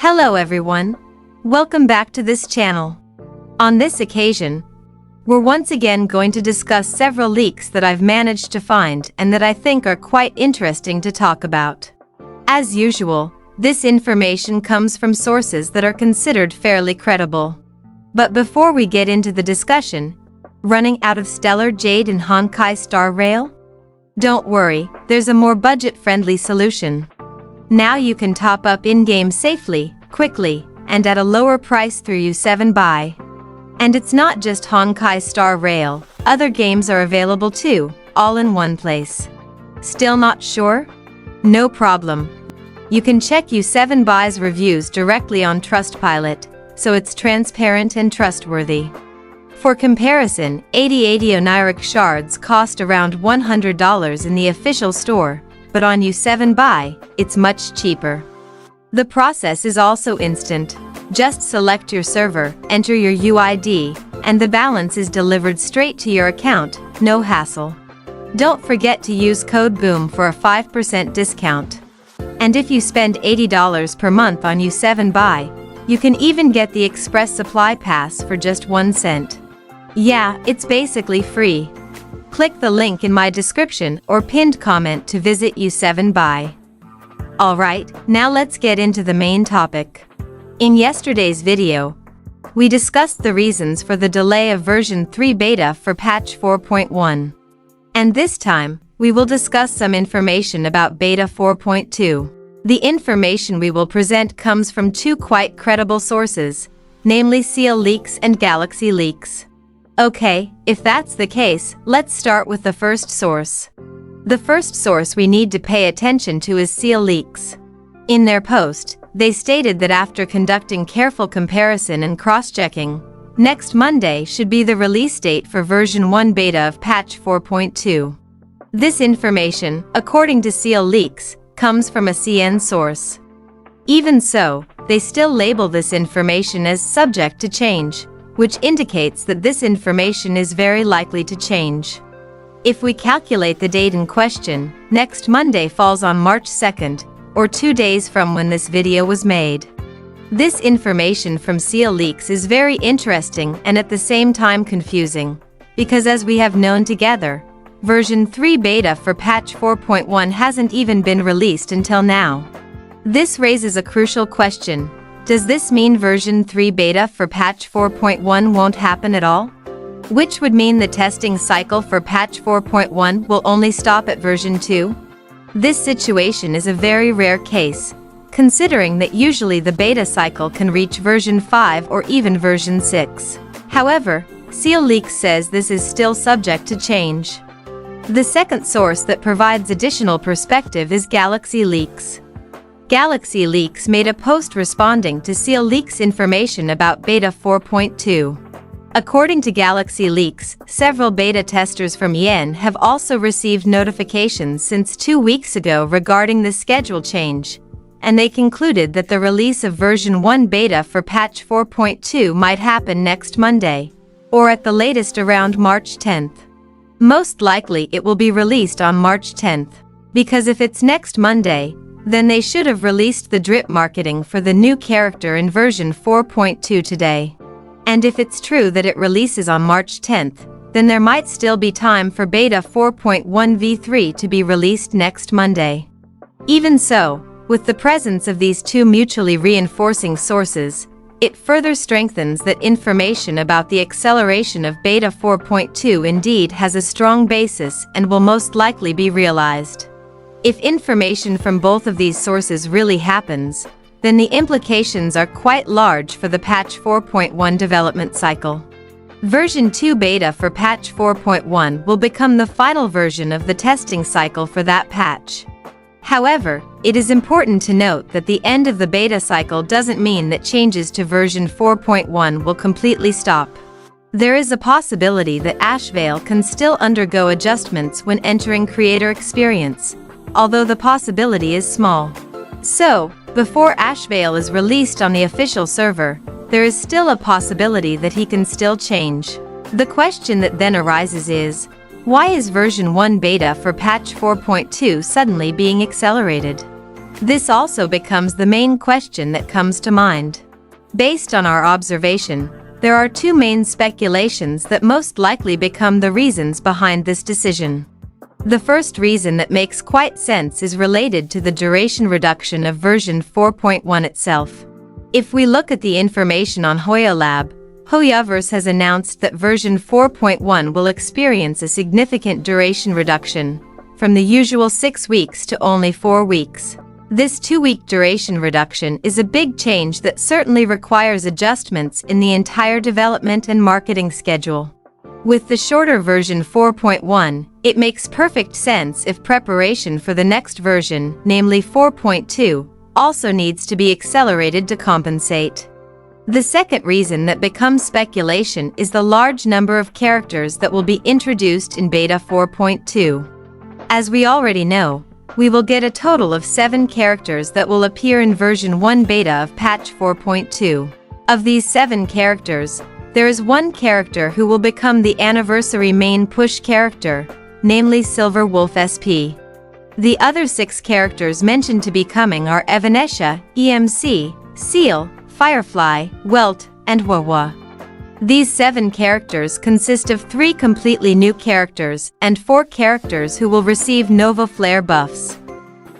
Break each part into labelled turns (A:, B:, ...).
A: Hello everyone. Welcome back to this channel. On this occasion, we're once again going to discuss several leaks that I've managed to find and that I think are quite interesting to talk about. As usual, this information comes from sources that are considered fairly credible. But before we get into the discussion, running out of stellar jade and Honkai starrail? Don't worry, there's a more budget-friendly solution. Now you can top up in-game safely, quickly, and at a lower price through U7 Buy. And it's not just Honkai starrail, other games are available too, all in one place. Still not sure? No problem. You can check U7 Buy's reviews directly on Trustpilot, so it's transparent and trustworthy. For comparison, 80 oniric shards cost around $100 in the official store, but on U7 Buy, it's much cheaper. The process is also instant. Just select your server, enter your UID, and the balance is delivered straight to your account, no hassle. Don't forget to use code BOOM for a 5% discount. And if you spend $80 per month on U7 Buy, you can even get the Express Supply Pass for just 1 cent. Yeah, it's basically free. Click the link in my description or pinned comment to visit U7 Buy. Alright, now let's get into the main topic. In yesterday's video, we discussed the reasons for the delay of version 3 beta for patch 4.1. And this time, we will discuss some information about beta 4.2. The information we will present comes from two quite credible sources, namely Seal Leaks and Galaxy Leaks. Okay, if that's the case, let's start with the first source. The first source we need to pay attention to is Seal Leaks. In their post, they stated that after conducting careful comparison and cross-checking, next Monday should be the release date for version 1 beta of patch 4.2. This information, according to Seal Leaks, comes from a CN source. Even so, they still label this information as subject to change, which indicates that this information is very likely to change. If we calculate the date in question, next Monday falls on March 2nd, or 2 days from when this video was made. This information from Seal Leaks is very interesting and at the same time confusing, because as we have known together, version 3 beta for patch 4.1 hasn't even been released until now. This raises a crucial question. Does this mean version 3 beta for patch 4.1 won't happen at all? Which would mean the testing cycle for patch 4.1 will only stop at version 2? This situation is a very rare case, considering that usually the beta cycle can reach version 5 or even version 6. However, Seal Leaks says this is still subject to change. The second source that provides additional perspective is Galaxy Leaks. Galaxy Leaks made a post responding to Seal Leaks information about beta 4.2. According to Galaxy Leaks, several beta testers from Yen have also received notifications since 2 weeks ago regarding the schedule change, and they concluded that the release of version 1 beta for patch 4.2 might happen next Monday, or at the latest around March 10th. Most likely it will be released on March 10th, because if it's next Monday, then they should have released the drip marketing for the new character in version 4.2 today. And if it's true that it releases on March 10th, then there might still be time for beta 4.1 v3 to be released next Monday. Even so, with the presence of these two mutually reinforcing sources, it further strengthens that information about the acceleration of beta 4.2 indeed has a strong basis and will most likely be realized. If information from both of these sources really happens, then the implications are quite large for the patch 4.1 development cycle. Version 2 beta for patch 4.1 will become the final version of the testing cycle for that patch. However, it is important to note that the end of the beta cycle doesn't mean that changes to version 4.1 will completely stop. There is a possibility that Ashvale can still undergo adjustments when entering creator experience, although the possibility is small. So, before Ashvale is released on the official server, there is still a possibility that he can still change. The question that then arises is, why is version 1 beta for patch 4.2 suddenly being accelerated? This also becomes the main question that comes to mind. Based on our observation, there are two main speculations that most likely become the reasons behind this decision. The first reason that makes quite sense is related to the duration reduction of version 4.1 itself. If we look at the information on Hoya Lab, Hoyaverse has announced that version 4.1 will experience a significant duration reduction, from the usual 6 weeks to only 4 weeks. This 2-week duration reduction is a big change that certainly requires adjustments in the entire development and marketing schedule. With the shorter version 4.1, it makes perfect sense if preparation for the next version, namely 4.2, also needs to be accelerated to compensate. The second reason that becomes speculation is the large number of characters that will be introduced in Beta 4.2. As we already know, we will get a total of 7 characters that will appear in version 1 beta of patch 4.2. Of these 7 characters, there is one character who will become the anniversary main push character, namely Silverwolf SP. The other 6 characters mentioned to be coming are Evanescia, EMC, Seal, Firefly, Welt, and Wawa. These 7 characters consist of 3 completely new characters and 4 characters who will receive Nova Flare buffs.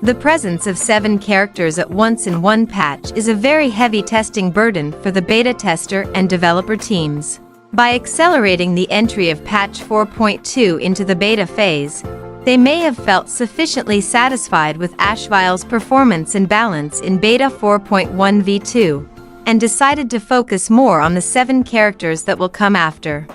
A: The presence of 7 characters at once in one patch is a very heavy testing burden for the beta tester and developer teams. By accelerating the entry of patch 4.2 into the beta phase, they may have felt sufficiently satisfied with Ashvile's performance and balance in beta 4.1 v2, and decided to focus more on the 7 characters that will come after.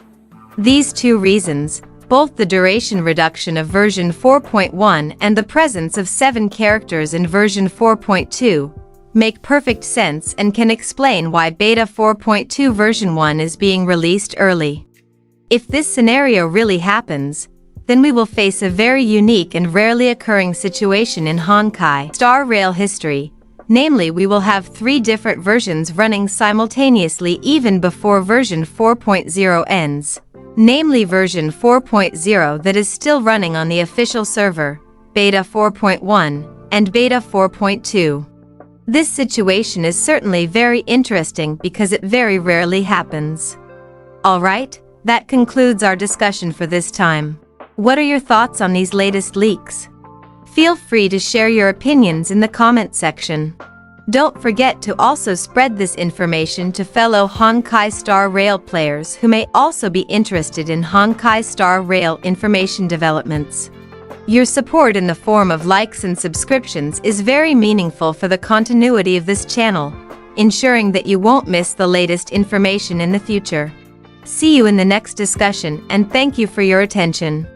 A: These two reasons, both the duration reduction of version 4.1 and the presence of 7 characters in version 4.2, make perfect sense and can explain why Beta 4.2 version 1 is being released early. If this scenario really happens, then we will face a very unique and rarely occurring situation in Honkai starrail history. Namely, we will have 3 different versions running simultaneously even before version 4.0 ends. Namely version 4.0 that is still running on the official server, Beta 4.1, and Beta 4.2. This situation is certainly very interesting because it very rarely happens. Alright, that concludes our discussion for this time. What are your thoughts on these latest leaks? Feel free to share your opinions in the comment section. Don't forget to also spread this information to fellow Honkai starrail players who may also be interested in Honkai starrail information developments. Your support in the form of likes and subscriptions is very meaningful for the continuity of this channel, ensuring that you won't miss the latest information in the future. See you in the next discussion and thank you for your attention.